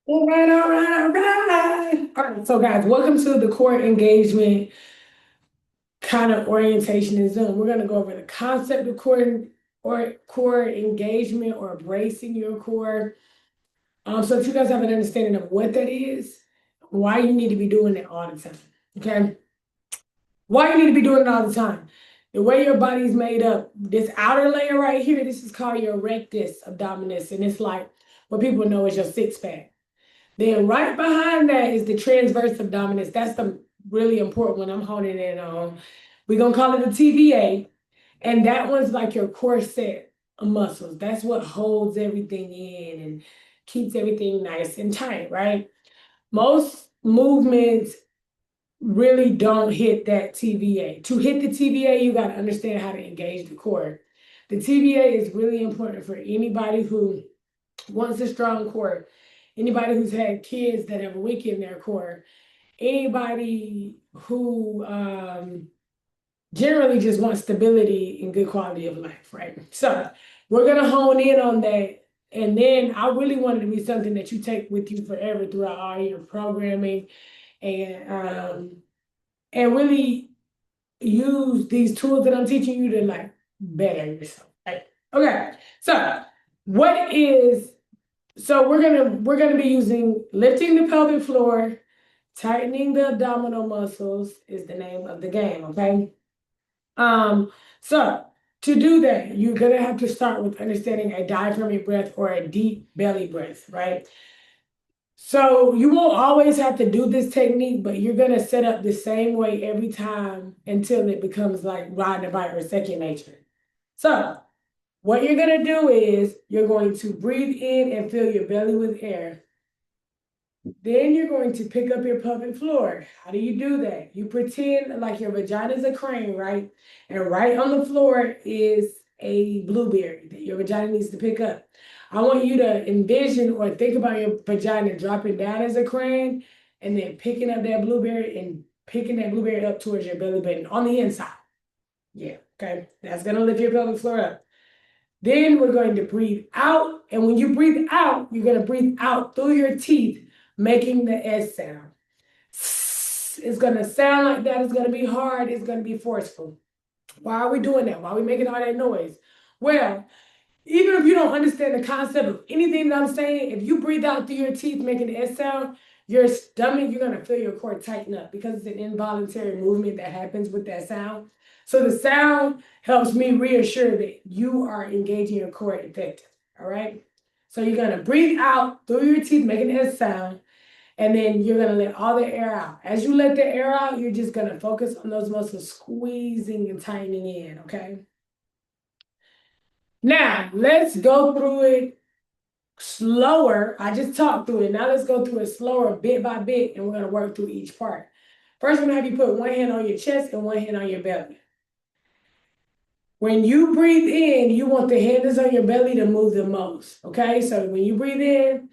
All right, all right, all right. All right, so guys, welcome to the core engagement kind of orientation and Zoom. We're going to go over the concept of core engagement or embracing your core. So that you guys have an understanding of what that is, why you need to be doing it all the time. Okay, why you need to be doing it all the time. The way your body's made up, this outer layer right here, this is called your rectus abdominis, and it's like what people know as your six pack. Then right behind that is the transverse abdominis. That's the really important one I'm honing in on. We're gonna call it the TVA, and that one's like your corset of muscles. That's what holds everything in and keeps everything nice and tight, right? Most movements really don't hit that TVA. To hit the TVA, you got to understand how to engage the core. The TVA is really important for anybody who wants a strong core, anybody who's had kids that have weakened their core, anybody who generally just wants stability and good quality of life, right? So we're gonna hone in on that. And then I really want it to be something that you take with you forever throughout all your programming and really use these tools that I'm teaching you to like better yourself. Right? Okay. So what is so we're gonna be using lifting the pelvic floor, tightening the abdominal muscles is the name of the game, okay? So to do that, you're gonna have to start with understanding a diaphragmatic breath or a deep belly breath, right? So you won't always have to do this technique, but you're gonna set up the same way every time until it becomes like riding a bike or second nature. So what you're gonna do is you're going to breathe in and fill your belly with air. Then you're going to pick up your pelvic floor. How do you do that? You pretend like your vagina is a crane, right? And right on the floor is a blueberry that your vagina needs to pick up. I want you to envision or think about your vagina dropping down as a crane and then picking up that blueberry and picking that blueberry up towards your belly button on the inside. Yeah, okay. That's going to lift your pelvic floor up. Then we're going to breathe out. And when you breathe out, you're going to breathe out through your teeth, making the S sound. It's going to sound like that. It's going to be hard. It's going to be forceful. Why are we doing that? Why are we making all that noise? Well, even if you don't understand the concept of anything that I'm saying, if you breathe out through your teeth, making the S sound, your stomach, you're going to feel your core tighten up because it's an involuntary movement that happens with that sound. So the sound helps me reassure that you are engaging your core effective. All right. So you're going to breathe out through your teeth, making the S sound, and then you're going to let all the air out. As you let the air out, you're just going to focus on those muscles squeezing and tightening in. Okay. Now, let's go through it slower. I just talked through it. Now let's go through it slower, bit by bit, and we're going to work through each part. First, I'm going to have you put one hand on your chest and one hand on your belly. When you breathe in, you want the hand that's on your belly to move the most. Okay, so when you breathe in,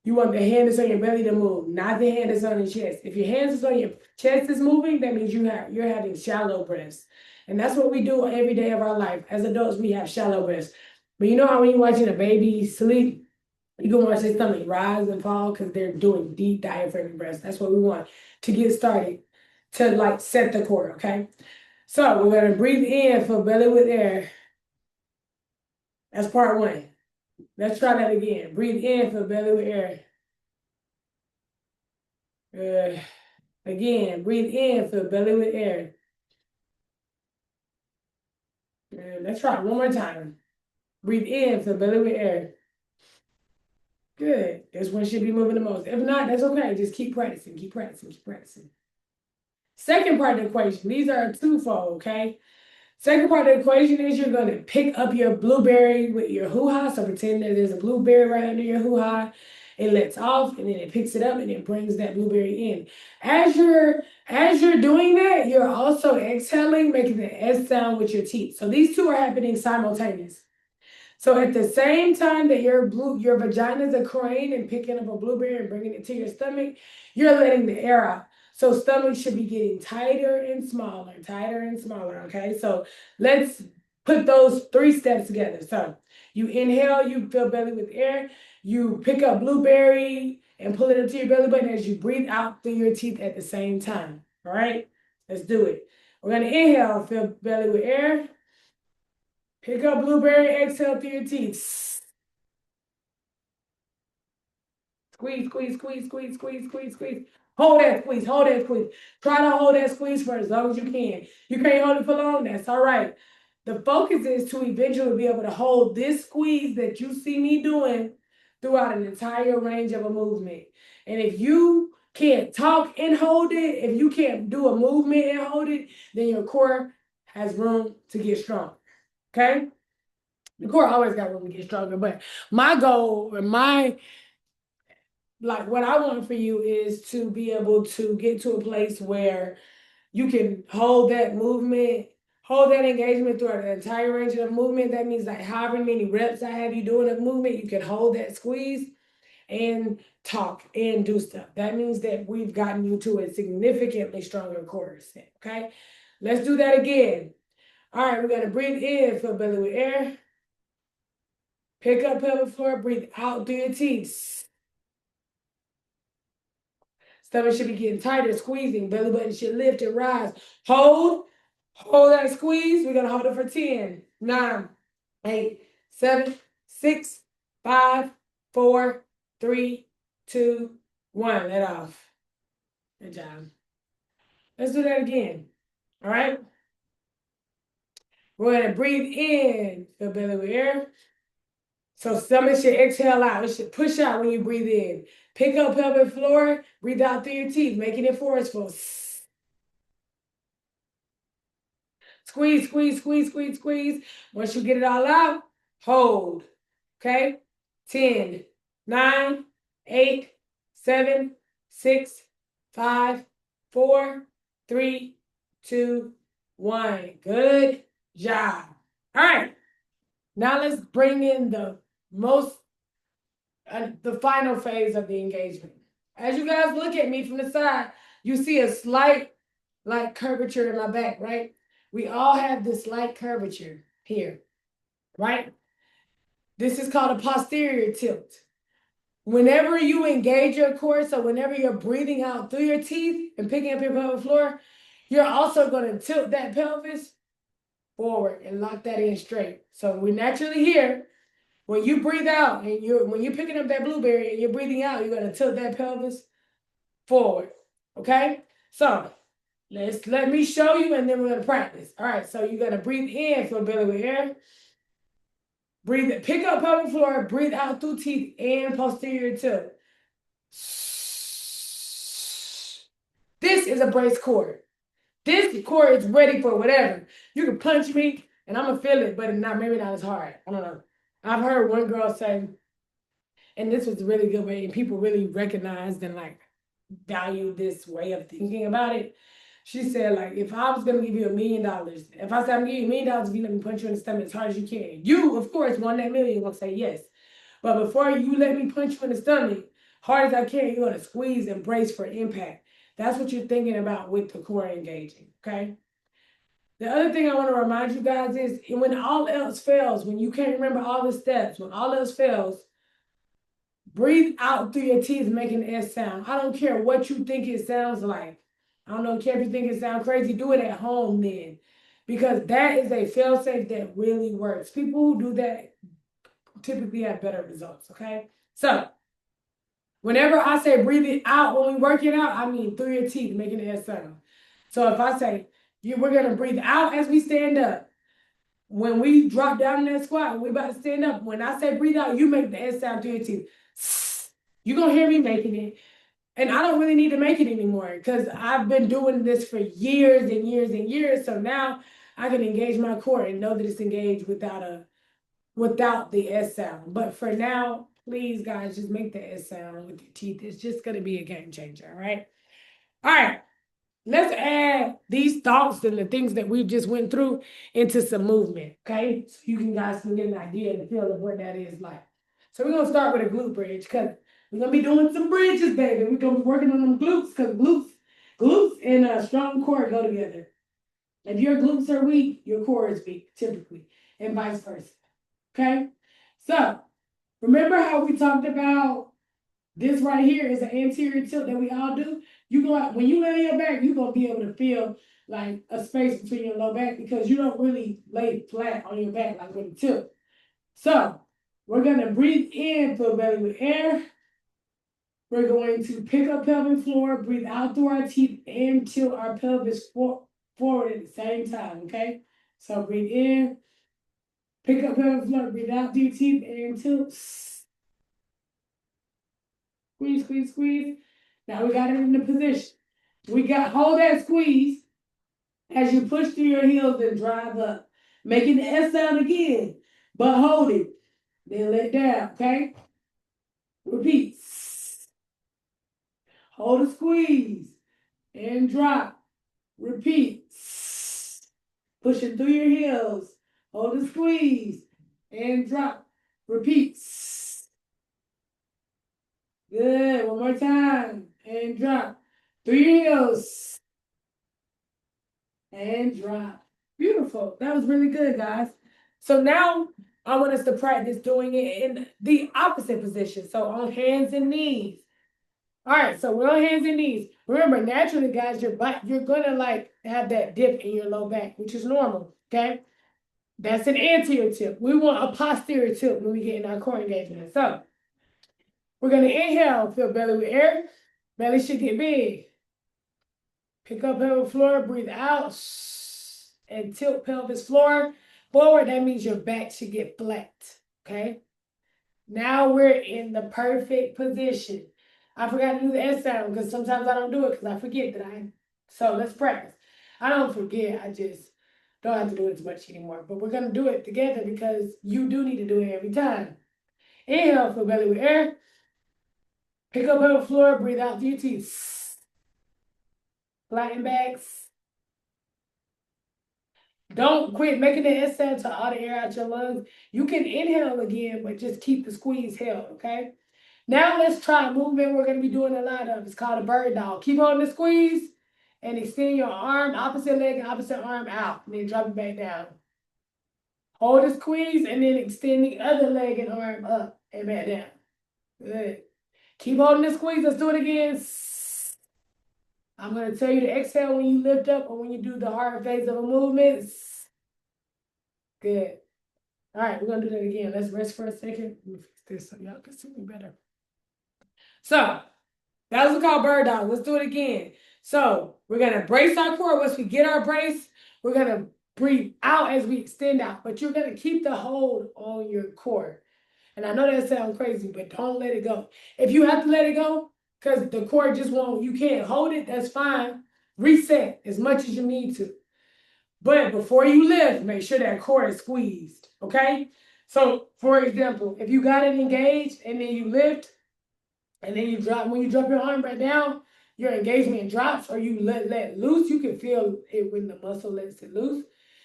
you want the hand that's on your belly to move, not the hand that's on your chest. If your hands is on your chest is moving, that means you're having shallow breaths. And that's what we do every day of our life. As adults, we have shallow breaths. But you know how when you're watching a baby sleep, you can watch their stomach rise and fall because they're doing deep diaphragmatic breaths. That's what we want to get started, to like set the core, okay? So we're gonna breathe in for belly with air. That's part one. Let's try that again. Breathe in for belly with air. Again, breathe in for belly with air. Let's try it one more time. Breathe in for belly with air. Good. This one should be moving the most. If not, that's okay. Just keep practicing, keep practicing, keep practicing. Second part of the equation, these are twofold, okay? Second part of the equation is you're going to pick up your blueberry with your hoo-ha. So pretend that there's a blueberry right under your hoo-ha. It lets off and then it picks it up and it brings that blueberry in. As you're doing that, you're also exhaling, making the S sound with your teeth. So these two are happening simultaneously. So at the same time that your vagina is a crane and picking up a blueberry and bringing it to your stomach, you're letting the air out. So stomach should be getting tighter and smaller, okay? So let's put those three steps together. So you inhale, you fill belly with air, you pick up blueberry, and pull it into your belly button as you breathe out through your teeth at the same time. All right, let's do it. We're gonna inhale, fill belly with air. Pick up blueberry, exhale through your teeth. Squeeze, squeeze, squeeze, squeeze, squeeze, squeeze, squeeze. Hold that squeeze, hold that squeeze. Try to hold that squeeze for as long as you can. You can't hold it for long, that's all right. The focus is to eventually be able to hold this squeeze that you see me doing throughout an entire range of a movement. And if you can't talk and hold it, if you can't do a movement and hold it, then your core has room to get stronger. Okay? The core always got room to get stronger, but my goal or what I want for you is to be able to get to a place where you can hold that movement, hold that engagement throughout the entire range of the movement. That means like however many reps I have you doing a movement, you can hold that squeeze and talk and do stuff. That means that we've gotten you to a significantly stronger core set. Okay, let's do that again. All right, we're gonna breathe in, fill belly with air. Pick up pelvic floor, breathe out through your teeth. Stomach should be getting tighter, squeezing. Belly button should lift and rise. Hold that squeeze. We're gonna hold it for 10, 9, 8, 7, 6, 5, 4, 3, 2, 1. Let off. Good job. Let's do that again. All right. We're gonna breathe in, fill belly with air. So stomach should exhale out. It should push out when you breathe in. Pick up pelvic floor, breathe out through your teeth, making it forceful. Squeeze, squeeze, squeeze, squeeze, squeeze. Once you get it all out, hold. Okay? 10, 9, 8, 7, 6, 5, 4, 3, 2, 1. Good job. All right. Now let's bring in the final phase of the engagement. As you guys look at me from the side, you see a slight curvature in my back, right? We all have this slight curvature here, right? This is called a posterior tilt. Whenever you engage your core, so whenever you're breathing out through your teeth and picking up your pelvic floor, you're also going to tilt that pelvis forward and lock that in straight. So we naturally here, when you breathe out and when you're picking up that blueberry and you're breathing out, you're going to tilt that pelvis forward. Okay? So let me show you and then we're going to practice. All right, so you're going to breathe in, fill belly with air. Breathe it. Pick up pelvic floor, breathe out through teeth and posterior tilt. This is a brace core. This core is ready for whatever. You can punch me and I'm gonna feel it, but maybe not as hard. I don't know. I've heard one girl say, and this was a really good way, and people really recognized and valued this way of thinking about it. She said, if I was gonna give you $1 million, if I said I'm gonna give you $1 million if you let me punch you in the stomach as hard as you can, you of course won that million, gonna say yes. But before you let me punch you in the stomach, hard as I can, you're gonna squeeze and brace for impact. That's what you're thinking about with the core engaging, okay? The other thing I want to remind you guys is when all else fails, when you can't remember all the steps, when all else fails, breathe out through your teeth, making an S sound. I don't care what you think it sounds like. I don't care if you think it sounds crazy. Do it at home then, because that is a fail-safe that really works. People who do that typically have better results, okay? So whenever I say breathe it out when we work it out, I mean through your teeth, making an S sound. So if I say, we're going to breathe out as we stand up. When we drop down in that squat, we're about to stand up. When I say breathe out, you make the S sound through your teeth. You're going to hear me making it. And I don't really need to make it anymore because I've been doing this for years and years and years. So now I can engage my core and know that it's engaged without the S sound. But for now, please, guys, just make the S sound with your teeth. It's just going to be a game changer, all right? All right. Let's add these thoughts and the things that we just went through into some movement, okay? So you guys can get an idea and feel of what that is like. So we're going to start with a glute bridge because we're going to be doing some bridges, baby. We're going to be working on them glutes because glutes and a strong core go together. If your glutes are weak, your core is weak, typically, and vice versa, okay? So remember how we talked about This right here is an anterior tilt that we all do. You go out, when you lay on your back, you're gonna be able to feel like a space between your low back because you don't really lay flat on your back like with a tilt. So we're gonna breathe in, fill belly with air. We're going to pick up pelvic floor, breathe out through our teeth, and tilt our pelvis forward at the same time, okay? So breathe in, pick up pelvic floor, breathe out through your teeth, and tilt. Squeeze, squeeze, squeeze. Now we got it in the position. Hold that squeeze as you push through your heels and drive up. Making the S sound again, but hold it. Then let down, okay? Repeat. Hold the squeeze and drop. Repeat. Pushing through your heels. Hold the squeeze and drop. Repeat. Good. One more time. And drop. Through your heels. And drop. Beautiful. That was really good, guys. So now I want us to practice doing it in the opposite position. So on hands and knees. All right, so we're on hands and knees. Remember, naturally, guys, you're gonna like have that dip in your low back, which is normal. Okay, that's an anterior tip. We want a posterior tip when we get in our core engagement. So we're gonna inhale, fill belly with air. Belly should get big. Pick up pelvic floor, breathe out, and tilt pelvis floor forward. That means your back should get flat. Okay. Now we're in the perfect position. I forgot to do the S sound because sometimes I don't do it because I forget that so let's practice. I don't forget, I just don't have to do it as much anymore. But we're gonna do it together because you do need to do it every time. Inhale, fill belly with air. Pick up on the floor, breathe out through your teeth. Flatten backs. Don't quit making the S sound to all the air out your lungs. You can inhale again, but just keep the squeeze held, okay? Now let's try a movement we're going to be doing a lot of. It's called a bird dog. Keep holding the squeeze and extend your arm, opposite leg and opposite arm out. And then drop it back down. Hold the squeeze and then extend the other leg and arm up and back down. Good. Keep holding the squeeze. Let's do it again. I'm going to tell you to exhale when you lift up or when you do the hard phase of a movement. Good. All right, we're going to do that again. Let's rest for a second. Let me fix this so y'all can see me better. So, that was called bird dog. Let's do it again. So we're gonna brace our core. Once we get our brace, we're gonna breathe out as we extend out, but you're gonna keep the hold on your core. And I know that sounds crazy, but don't let it go. If you have to let it go, because the core just won't, you can't hold it, that's fine. Reset as much as you need to. But before you lift, make sure that core is squeezed, okay? So for example, if you got it engaged and then you lift, and then you drop, when you drop your arm back down, your engagement drops or you let loose. You can feel it when the muscle lets it loose.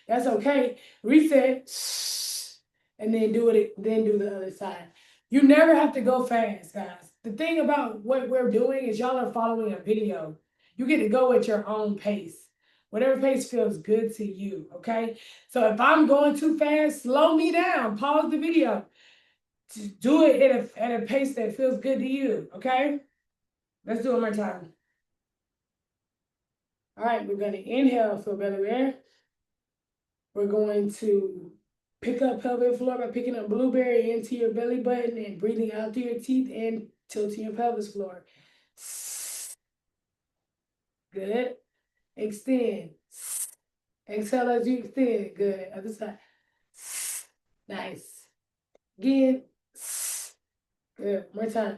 That's okay. Reset, and then do it, then do the other side. You never have to go fast, guys. The thing about what we're doing is y'all are following a video. You get to go at your own pace. Whatever pace feels good to you, okay? So if I'm going too fast, slow me down, pause the video. Do it at a pace that feels good to you, okay? Let's do it one more time. All right, we're going to inhale, fill belly air. We're going to pick up pelvic floor by picking up blueberry into your belly button and breathing out through your teeth and tilting your pelvis floor. Good. Extend. Exhale as you extend. Good. Other side. Nice. Again. Good. More time.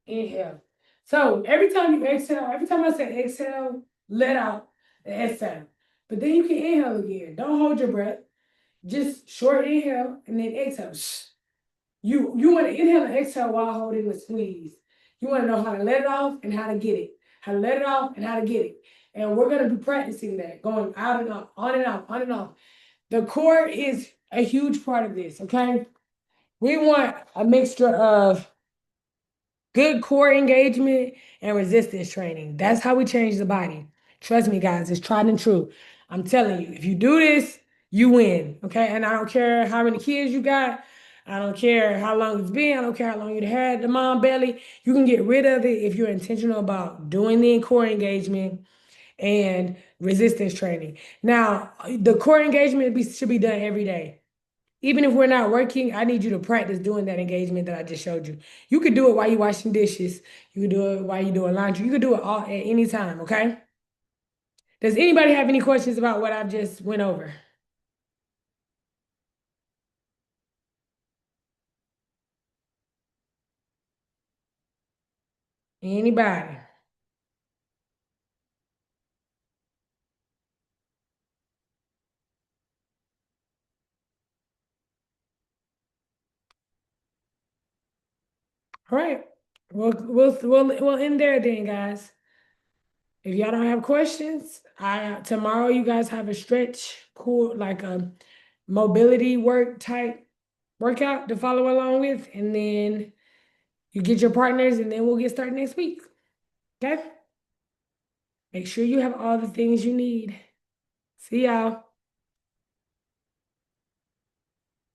Inhale. So every time you exhale, every time I say exhale, let out the exhale. But then you can inhale again. Don't hold your breath. Just short inhale and then exhale. You want to inhale and exhale while holding the squeeze. You want to know how to let it off and how to get it. How to let it off and how to get it. And we're going to be practicing that, going out and off, on and off, on and off. The core is a huge part of this, okay? We want a mixture of good core engagement and resistance training. That's how we change the body. Trust me, guys, it's tried and true. I'm telling you, if you do this, you win. Okay. And I don't care how many kids you got. I don't care how long it's been. I don't care how long you had the mom belly. You can get rid of it if you're intentional about doing the core engagement and resistance training. Now, the core engagement should be done every day. Even if we're not working, I need you to practice doing that engagement that I just showed you. You could do it while you're washing dishes. You could do it while you're doing laundry. You could do it all at any time, okay? Does anybody have any questions about what I've just went over? Anybody? All right. We'll end there then, guys. If y'all don't have questions, I tomorrow you guys have a stretch, cool, like a mobility work type workout to follow along with, and then you get your partners, and then we'll get started next week. Okay? Make sure you have all the things you need. See y'all.